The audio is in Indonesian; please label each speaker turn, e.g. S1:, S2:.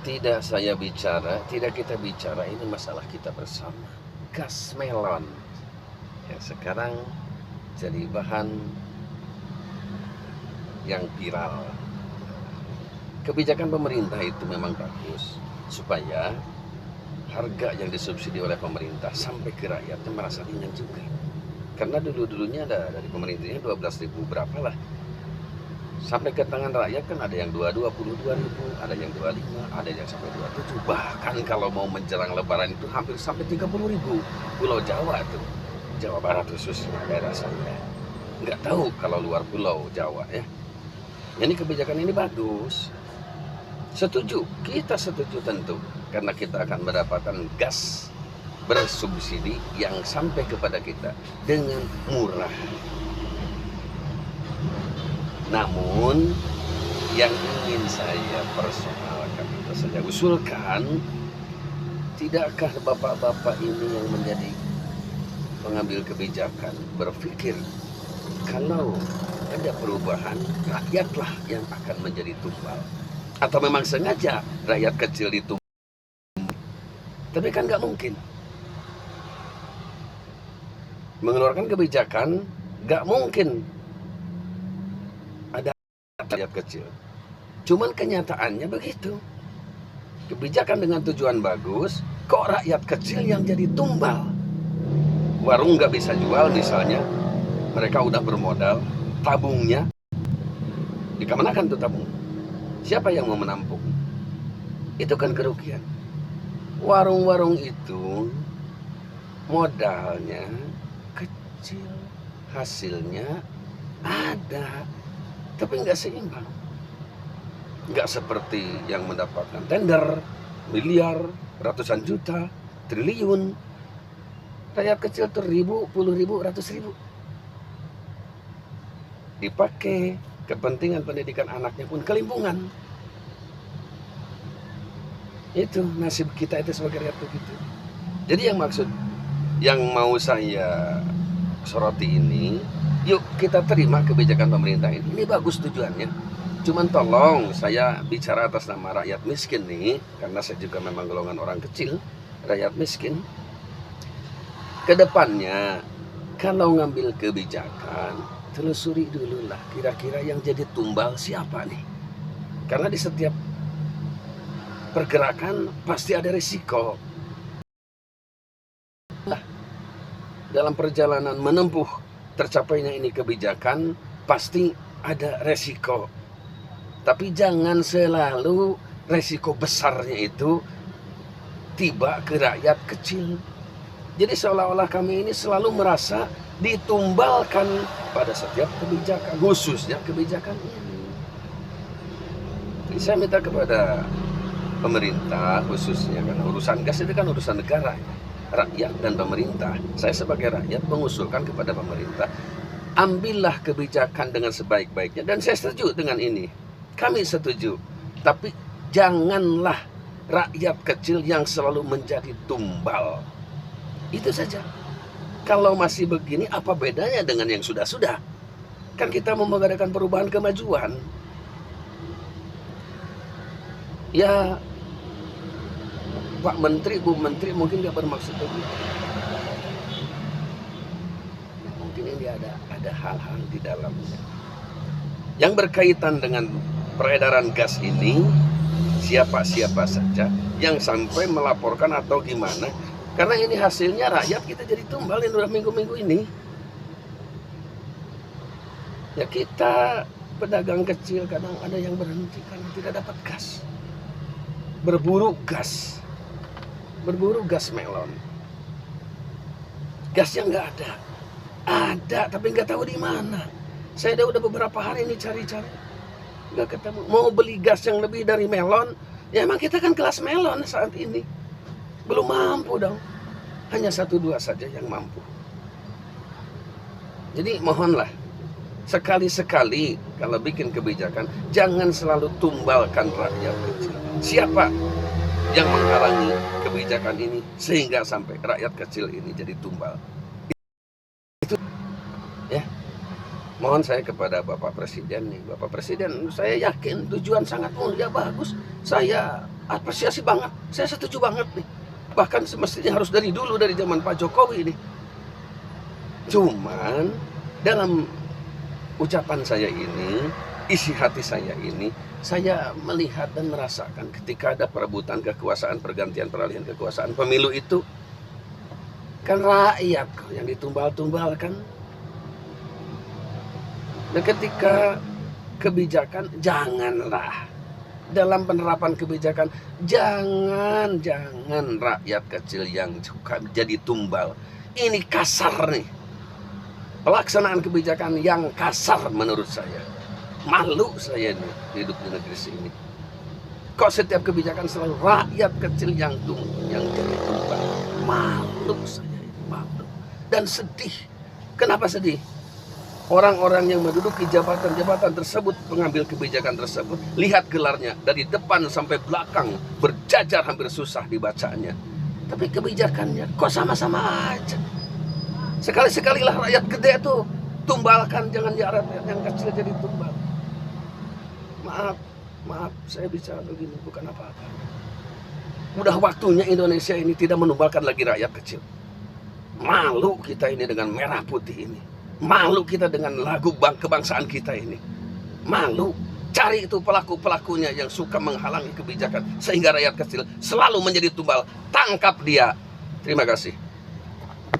S1: tidak kita bicara ini masalah kita bersama. Gas melon yang sekarang jadi bahan yang viral. Kebijakan pemerintah itu memang bagus supaya harga yang disubsidi oleh pemerintah sampai ke rakyatnya merasa ringan juga. Karena dulu-dulunya ada dari pemerintahnya 12.000 berapa lah. Sampai ke tangan rakyat kan ada yang 22.000, ada yang 25, ada yang sampai 27. Bahkan kalau mau menjelang lebaran itu hampir sampai 30.000. Pulau Jawa tuh, Jawa Barat khususnya daerah saya. Nggak tahu kalau luar pulau Jawa ya. Ini kebijakan ini bagus. Setuju, kita setuju tentu. Karena kita akan mendapatkan gas bersubsidi yang sampai kepada kita dengan murah. Namun yang ingin saya persoalkan atau saya usulkan, tidakkah bapak-bapak ini yang menjadi pengambil kebijakan berpikir kalau ada perubahan, rakyatlah yang akan menjadi tumbal? Atau memang sengaja rakyat kecil itu? Tapi kan nggak mungkin. Mengeluarkan kebijakan nggak mungkin ada rakyat kecil. Cuman kenyataannya begitu. Kebijakan dengan tujuan bagus, kok rakyat kecil yang jadi tumbal? Warung nggak bisa jual misalnya, mereka udah bermodal, tabungnya dikemanakan tuh tabung? Siapa yang mau menampung? Itu kan kerugian. Warung-warung itu modalnya kecil, hasilnya ada, tapi nggak seimbang. Nggak seperti yang mendapatkan tender, miliar, ratusan juta, triliun. Rakyat kecil tuh ribu, puluh ribu, ratus ribu. Dipakai kepentingan pendidikan anaknya pun kelimpungan. Itu nasib kita itu sebagai rakyat begitu. Jadi yang mau saya soroti ini, yuk kita terima kebijakan pemerintah ini. Ini bagus tujuannya. Cuman tolong saya bicara atas nama rakyat miskin nih, karena saya juga memang golongan orang kecil, rakyat miskin. Kedepannya kalau ngambil kebijakan, telusuri dulu lah kira-kira yang jadi tumbal siapa nih. Karena di setiap pergerakan pasti ada risiko. Dalam perjalanan menempuh tercapainya ini kebijakan pasti ada resiko. Tapi jangan selalu resiko besarnya itu tiba ke rakyat kecil. Jadi seolah-olah kami ini selalu merasa ditumbalkan pada setiap kebijakan, khususnya kebijakan ini. Jadi saya minta kepada pemerintah khususnya, karena urusan gas itu kan urusan negara, rakyat dan pemerintah. Saya sebagai rakyat mengusulkan kepada pemerintah, ambillah kebijakan dengan sebaik-baiknya. Dan saya setuju dengan ini, kami setuju. Tapi janganlah rakyat kecil yang selalu menjadi tumbal. Itu saja. Kalau masih begini, apa bedanya dengan yang sudah-sudah? Kan kita mau mengadakan perubahan kemajuan. Ya, Pak Menteri, Bu Menteri mungkin nggak bermaksud begitu. Mungkin ini ada hal-hal di dalamnya yang berkaitan dengan peredaran gas ini. Siapa-siapa saja yang sampai melaporkan atau gimana, karena ini hasilnya rakyat kita jadi tumbalin udah minggu-minggu ini. Ya kita pedagang kecil kadang ada yang berhenti karena tidak dapat gas. Berburu gas melon. Gasnya nggak ada. Ada tapi nggak tahu di mana. Saya udah beberapa hari ini cari-cari, nggak ketemu. Mau beli gas yang lebih dari melon, ya emang kita kan kelas melon saat ini. Belum mampu dong. Hanya 1-2 saja yang mampu. Jadi mohonlah, sekali-sekali kalau bikin kebijakan, jangan selalu tumbalkan rakyat kecil. Siapa yang menghalangi kebijakan ini sehingga sampai rakyat kecil ini jadi tumbal? Itu ya. Mohon saya kepada Bapak Presiden nih, Bapak Presiden, saya yakin tujuan sangat mulia, bagus. Saya apresiasi banget. Saya setuju banget nih. Bahkan semestinya harus dari dulu, dari zaman Pak Jokowi nih. Cuman dalam ucapan saya ini, isi hati saya ini, saya melihat dan merasakan ketika ada perebutan kekuasaan, pergantian peralihan kekuasaan pemilu itu, kan rakyat yang ditumbal-tumbalkan. Dan ketika kebijakan, janganlah dalam penerapan kebijakan, jangan rakyat kecil yang suka jadi tumbal. Ini kasar nih, pelaksanaan kebijakan yang kasar menurut saya. Malu saya nih hidup di negeri sini. Kok setiap kebijakan selalu rakyat kecil yang jadi tumbal? Malu saya, malu dan sedih. Kenapa sedih? Orang-orang yang menduduki jabatan-jabatan tersebut, pengambil kebijakan tersebut, lihat gelarnya dari depan sampai belakang, berjajar, hampir susah dibacanya. Tapi kebijakannya kok sama-sama aja. Sekali-sekalilah rakyat gede tuh tumbalkan, jangan rakyat yang kecil jadi tumbal. Maaf, saya bicara begini bukan apa-apa. Udah waktunya Indonesia ini tidak menumbalkan lagi rakyat kecil. Malu kita ini dengan merah putih ini. Malu kita dengan lagu kebangsaan kita ini. Malu. Cari itu pelaku-pelakunya yang suka menghalangi kebijakan sehingga rakyat kecil selalu menjadi tumbal. Tangkap dia. Terima kasih.